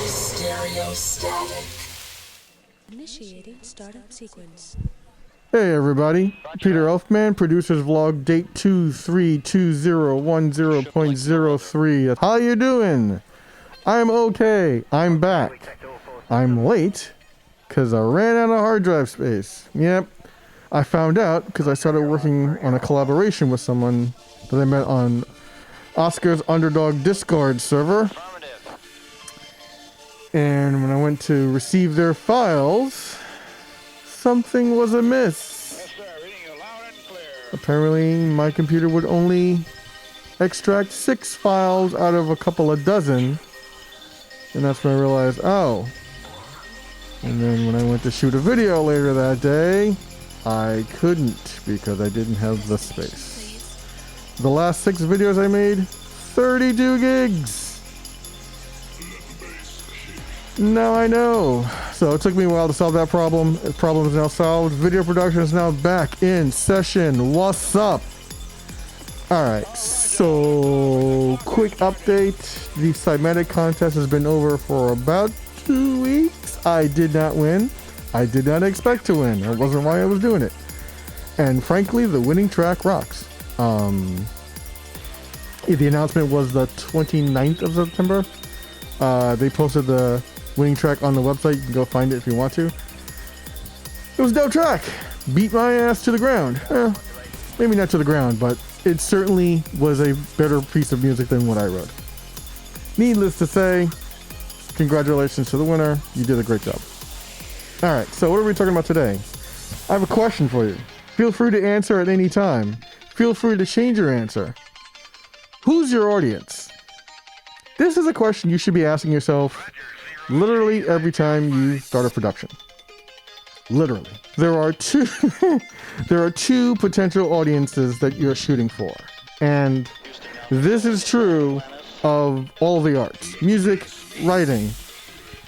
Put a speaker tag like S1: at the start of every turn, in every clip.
S1: Stereo static.
S2: Initiating startup sequence.
S3: Hey everybody, Peter Elfman, Producer's Vlog, date 232010.03. How you doing? I'm okay. I'm back. I'm late because I ran out of hard drive space. Yep. I found out because I started working on a collaboration with someone that I met on Oscar's Underdog Discord server. And when I went to receive their files, something was amiss. Apparently, my computer would only extract 6 files out of a couple of dozen. And that's when I realized, oh. And then when I went to shoot a video later that day, I couldn't because I didn't have the space. The last 6 videos I made, 32 gigs. Now I know. So it took me a while to solve that problem. The problem is now solved. Video production is now back in session. What's up? Alright, so quick update. The Cymatic contest has been over for about 2 weeks. I did not win. I did not expect to win. That wasn't why I was doing it. And frankly, the winning track rocks. The announcement was the 29th of September. They posted the winning track on the website. You can go find it if you want to. It was a dope track. Beat my ass to the ground. Maybe not to the ground, but it certainly was a better piece of music than what I wrote. Needless to say, congratulations to the winner. You did a great job. Alright, so what are we talking about today? I have a question for you. Feel free to answer at any time. Feel free to change your answer. Who's your audience? This is a question you should be asking yourself literally every time you start a production. Literally. There are two potential audiences that you're shooting for. And this is true of all the arts. Music, writing,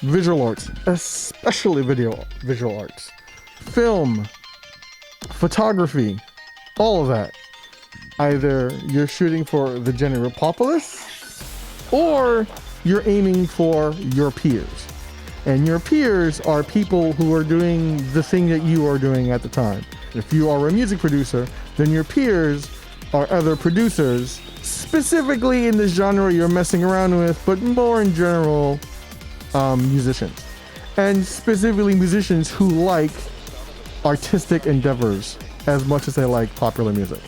S3: visual arts, especially visual arts, film, photography, all of that. Either you're shooting for the general populace or you're aiming for your peers. And your peers are people who are doing the thing that you are doing at the time. If you are a music producer, then your peers are other producers, specifically in the genre you're messing around with, but more in general, musicians. And specifically musicians who like artistic endeavors as much as they like popular music.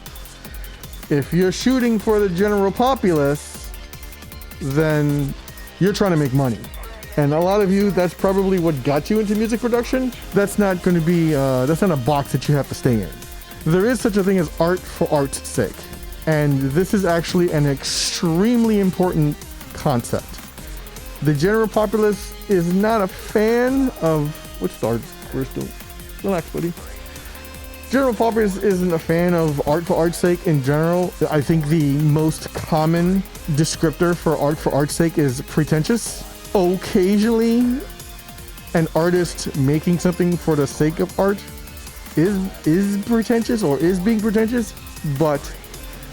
S3: If you're shooting for the general populace, then you're trying to make money. And a lot of you, that's probably what got you into music production. That's not going to be, that's not a box that you have to stay in. There is such a thing as art for art's sake. And this is actually an extremely important concept. The general populace is not a fan of, what's the art? We're still, relax, buddy. General populace isn't a fan of art for art's sake in general. I think the most common descriptor for art's sake is pretentious. Occasionally, an artist making something for the sake of art is pretentious or is being pretentious, but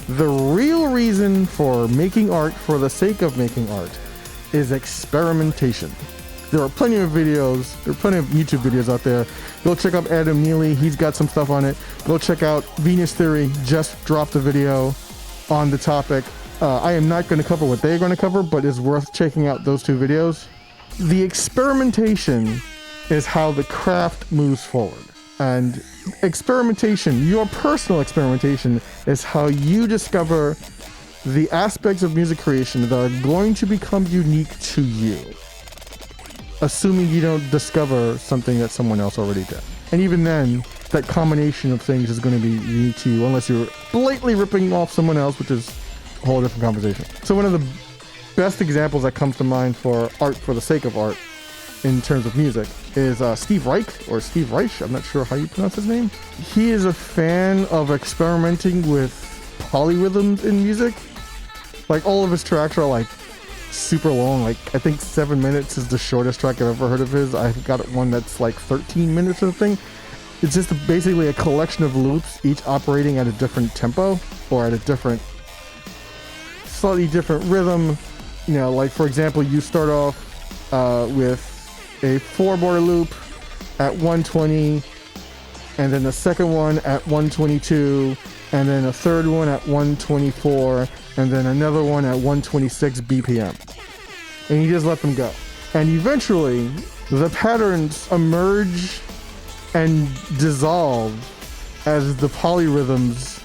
S3: the real reason for making art for the sake of making art is experimentation. There are plenty of videos, there are plenty of YouTube videos out there. Go check out Adam Neely, he's got some stuff on it. Go check out Venus Theory, just dropped a video on the topic. I am not going to cover what they're going to cover, but it's worth checking out those 2 videos. The experimentation is how the craft moves forward. And experimentation, your personal experimentation, is how you discover the aspects of music creation that are going to become unique to you. Assuming you don't discover something that someone else already did. And even then, that combination of things is going to be unique to you unless you're blatantly ripping off someone else, which is a whole different conversation. So one of the best examples that comes to mind for art for the sake of art in terms of music is Steve Reich, or Steve Reich, I'm not sure how you pronounce his name. He is a fan of experimenting with polyrhythms in music. Like all of his tracks are like super long, like I think 7 minutes is the shortest track I've ever heard of his. I've got one that's like 13 minutes or something. It's just basically a collection of loops, each operating at a different tempo or at a different slightly different rhythm. You know, like for example, you start off with a 4-bar loop at 120, and then the second one at 122, and then a third one at 124, and then another one at 126 BPM. And you just let them go. And eventually, the patterns emerge and dissolve as the polyrhythms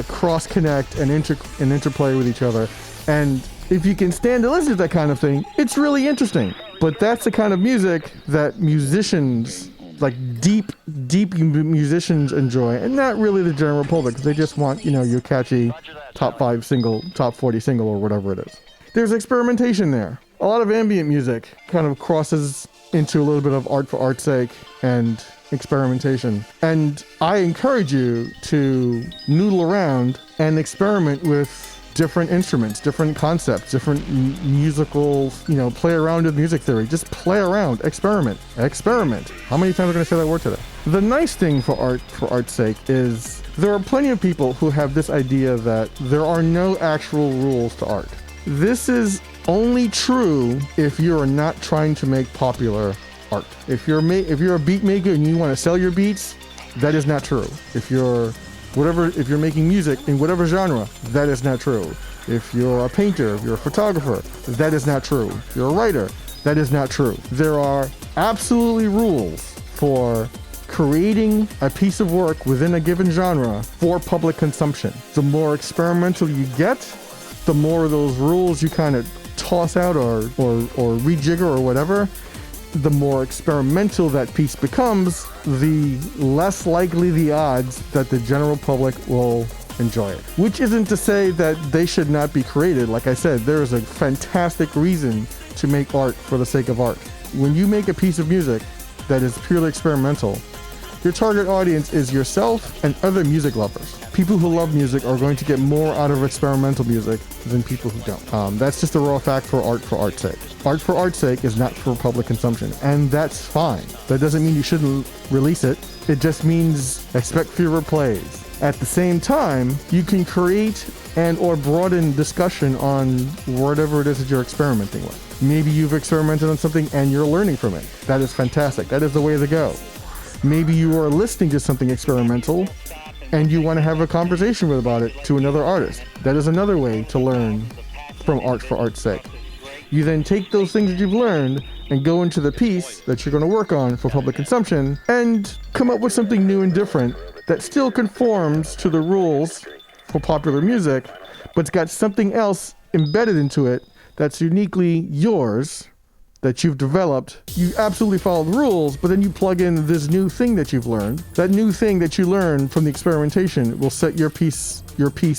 S3: cross-connect and interplay with each other. And if you can stand to listen to that kind of thing, it's really interesting. But that's the kind of music that musicians, like deep musicians enjoy, and not really the general public. They just want, you know, your catchy top 5 single, top 40 single, or whatever it is. There's experimentation there. A lot of ambient music kind of crosses into a little bit of art for art's sake and experimentation. And I encourage you to noodle around and experiment with different instruments, different concepts, different musical, you know, play around with music theory. Just play around, experiment. How many times am I going to say that word today? The nice thing for art's sake is there are plenty of people who have this idea that there are no actual rules to art. This is only true if you are not trying to make popular art. If you're a beat maker and you want to sell your beats, that is not true. If you're making music in whatever genre, that is not true. If you're a painter, if you're a photographer, that is not true. If you're a writer, that is not true. There are absolutely rules for creating a piece of work within a given genre for public consumption. The more experimental you get, the more of those rules you kind of toss out or rejigger or whatever, the more experimental that piece becomes, the less likely the odds that the general public will enjoy it. Which isn't to say that they should not be created. Like I said, there is a fantastic reason to make art for the sake of art. When you make a piece of music that is purely experimental, your target audience is yourself and other music lovers. People who love music are going to get more out of experimental music than people who don't. That's just a raw fact for art's sake. Art for art's sake is not for public consumption, and that's fine. That doesn't mean you shouldn't release it. It just means expect fewer plays. At the same time, you can create and or broaden discussion on whatever it is that you're experimenting with. Maybe you've experimented on something and you're learning from it. That is fantastic. That is the way to go. Maybe you are listening to something experimental and you want to have a conversation about it to another artist. That is another way to learn from art for art's sake. You then take those things that you've learned and go into the piece that you're going to work on for public consumption and come up with something new and different that still conforms to the rules for popular music, but it's got something else embedded into it that's uniquely yours, that you've developed. You absolutely follow the rules, but then you plug in this new thing that you've learned. That new thing that you learned from the experimentation will set your piece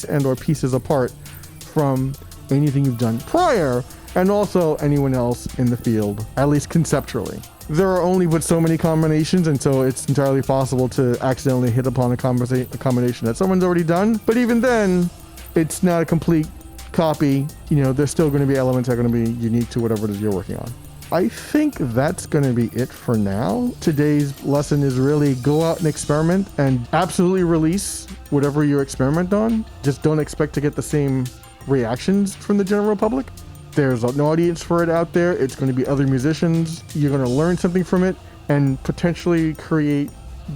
S3: and or pieces apart from anything you've done prior, and also anyone else in the field, at least conceptually. There are only but so many combinations, and so it's entirely possible to accidentally hit upon a combination that someone's already done. But even then, it's not a complete copy. You know, there's still going to be elements that are going to be unique to whatever it is you're working on. I think that's going to be it for now. Today's lesson is really go out and experiment and absolutely release whatever you experiment on. Just don't expect to get the same reactions from the general public. There's an audience for it out there. It's going to be other musicians. You're going to learn something from it and potentially create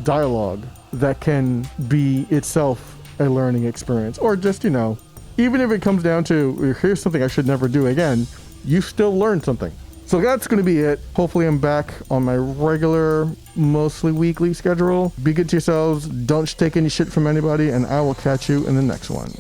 S3: dialogue that can be itself a learning experience. Or just, you know, even if it comes down to, here's something I should never do again, you still learned something. So that's going to be it. Hopefully I'm back on my regular, mostly weekly schedule. Be good to yourselves. Don't take any shit from anybody, and I will catch you in the next one.